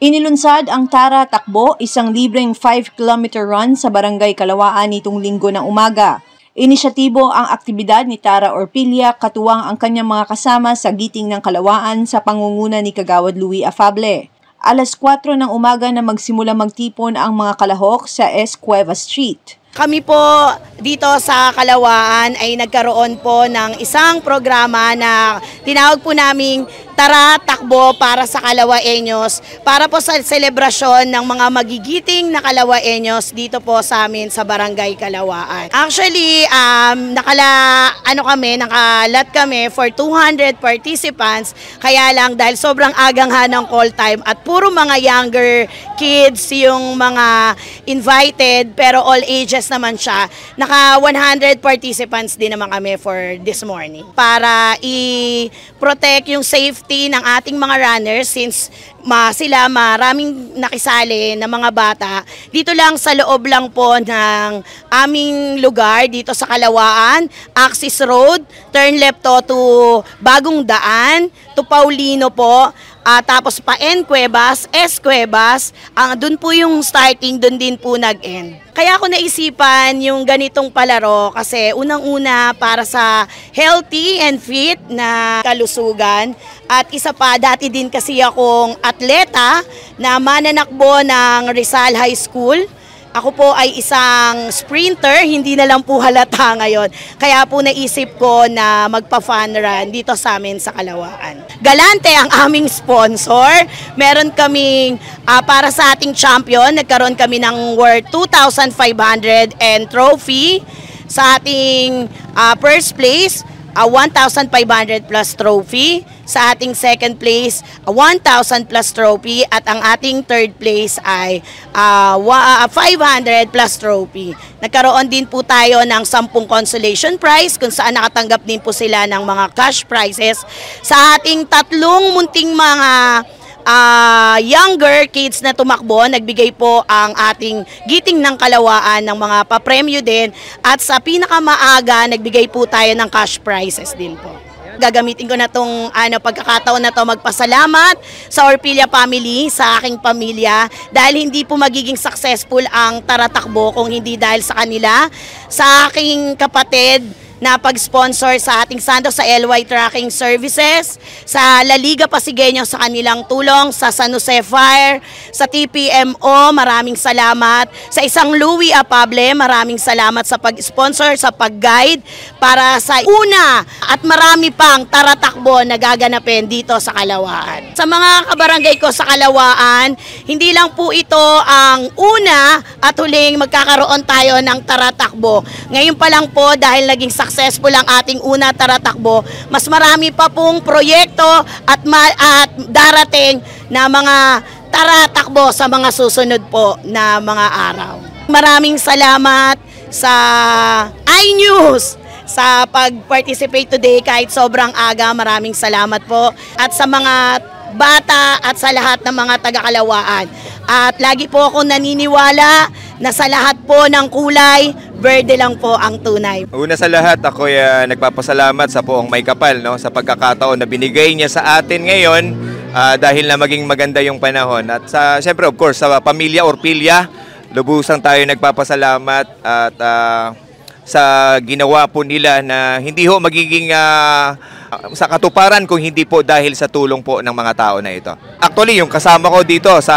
Inilunsad ang Tara Takbo, isang libreng 5-kilometer run sa Barangay Kalawaan nitong Linggo ng umaga. Inisyatibo ang aktibidad ni Tara Orpilla, katuwang ang kanyang mga kasama sa Giting ng Kalawaan sa pangunguna ni Kagawad Louie Afable. Alas 4 ng umaga na magsimula magtipon ang mga kalahok sa S. Cueva Street. Kami po dito sa Kalawaan ay nagkaroon po ng isang programa na tinawag po naming Tara Takbo para sa Kalawaeños, para po sa selebrasyon ng mga magigiting na Kalawaeños dito po sa amin sa Barangay Kalawaan. Actually, nakalat kami for 200 participants, kaya lang dahil sobrang agang ng call time at puro mga younger kids yung mga invited, pero all ages naman siya, naka 100 participants din naman kami for this morning para i-protect yung safety ng ating mga runners, since sila maraming nakisali na mga bata. Dito lang sa loob lang po ng aming lugar dito sa Kalawaan, Axis Road, turn left to Bagong Daan, to Paulino po. Tapos pa N Cuevas, S Cuevas, doon po yung starting, doon din po nag-end. Kaya ako naisipan yung ganitong palaro kasi unang-una para sa healthy and fit na kalusugan. At isa pa, dati din kasi akong atleta na mananakbo ng Rizal High School. Ako po ay isang sprinter, hindi na lang po halata ngayon. Kaya po naisip ko na magpa-fun run dito sa amin sa Kalawaan. Galante ang aming sponsor. Meron kaming, para sa ating champion, nagkaroon kami ng worth 2,500 and trophy. Sa ating first place, 1,500 plus trophy. Sa ating second place, 1,000 plus trophy. At ang ating third place ay 500 plus trophy. Nagkaroon din po tayo ng 10 consolation prize kung saan nakatanggap din po sila ng mga cash prizes. Sa ating tatlong munting mga younger kids na tumakbo, nagbigay po ang ating Giting ng Kalawaan ng mga papremyo din, at sa pinakamaaga nagbigay po tayo ng cash prizes din po. Gagamitin ko na itong pagkakataon na to magpasalamat sa Orpilla family, sa aking pamilya, dahil hindi po magiging successful ang Tara Takbo kung hindi dahil sa kanila, sa aking kapatid na pag-sponsor sa ating Santos sa LY Tracking Services, sa La Liga Pasigueño sa kanilang tulong, sa San Jose Fire, sa TPMO, maraming salamat. Sa isang Louie Afable, maraming salamat sa pag-sponsor, sa pag-guide para sa una at marami pang Tara Takbo na gaganapin dito sa Kalawaan. Sa mga kabarangay ko sa Kalawaan, hindi lang po ito ang una at huling magkakaroon tayo ng Tara Takbo. Ngayon pa lang po, dahil naging successful ang ating una Tara Takbo, mas marami pa pong proyekto at darating na mga Tara Takbo sa mga susunod po na mga araw. Maraming salamat sa iNews sa pag-participate today kahit sobrang aga. Maraming salamat po. At sa mga bata at sa lahat ng mga taga-Kalawaan. At lagi po ako naniniwala na sa lahat po ng kulay, verde lang po ang tunay. Una sa lahat, ako nagpapasalamat sa Poong May Kapal, sa pagkakataon na binigay niya sa atin ngayon dahil na maging maganda yung panahon. At siyempre, of course, sa pamilya Orpilla, lubusang tayo nagpapasalamat at sa ginawa po nila na hindi ho magiging sa katuparan kung hindi po dahil sa tulong po ng mga tao na ito. Actually, yung kasama ko dito sa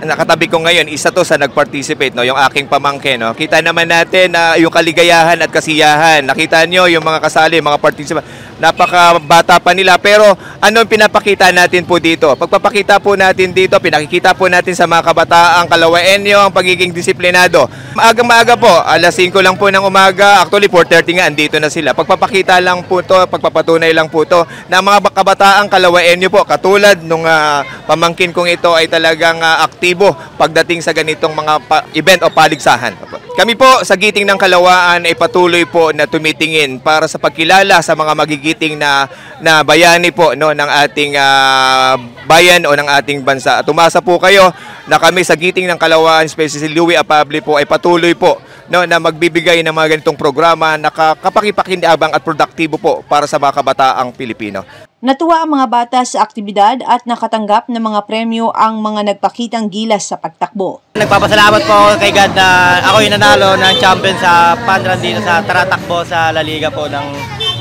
nakatabi ko ngayon, isa to sa nag-participate, yung aking pamangkin. Kita naman natin na yung kaligayahan at kasiyahan. Nakita nyo yung mga kasali, mga participant. Napakabata pa nila, pero ano pinapakita natin po dito? Pagpapakita po natin dito, pinakikita po natin sa mga kabataang Kalawaeño ang pagiging disiplinado. Maaga po, alas 5 lang po ng umaga, actually 4:30 nga, andito na sila. Pagpapakita lang po to, pagpapatunay lang po to na mga kabataang Kalawaeño po, katulad nung pamangkin kong ito ay talagang aktibo pagdating sa ganitong mga event o paligsahan. Kami po sa Giting ng Kalawaan ay patuloy po na tumitingin para sa pagkilala sa mga magigiting na bayani po ng ating bayan o ng ating bansa. At umasa po kayo na kami sa Giting ng Kalawaan, especially Louie Afable po, ay patuloy po na magbibigay ng mga ganitong programa na kapakipakinabang at produktibo po para sa mga kabataang Pilipino. Natuwa ang mga bata sa aktibidad at nakatanggap ng mga premyo ang mga nagpakitang gilas sa pagtakbo. Nagpapasalamat po ako kay God na ako yung nanalo ng champion sa Panran dito sa Tara Takbo sa La Liga po ng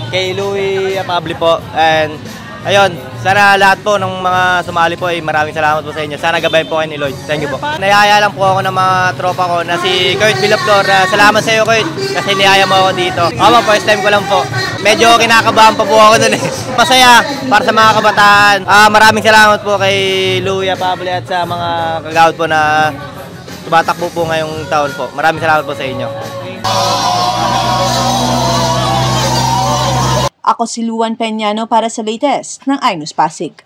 kay Louie Pabli po. And ayun, sana lahat po ng mga sumali po ay maraming salamat po sa inyo. Sana gabayin po kayo ni Lloyd. Thank you po. Nayaya lang po ako ng mga tropa ko na si Kurt Villaflor. Salamat sa iyo, Kurt, kasi niyaya mo ako dito. Ako, first time ko lang po. Medyo kinakabahan pa po ako nun eh. Masaya para sa mga kabataan. Maraming salamat po kay Louie Pabli at sa mga kagawad po na tumatakbo po ngayong taon po. Maraming salamat po sa inyo. Ako si Luan Peñano para sa latest ng iNews Pasig.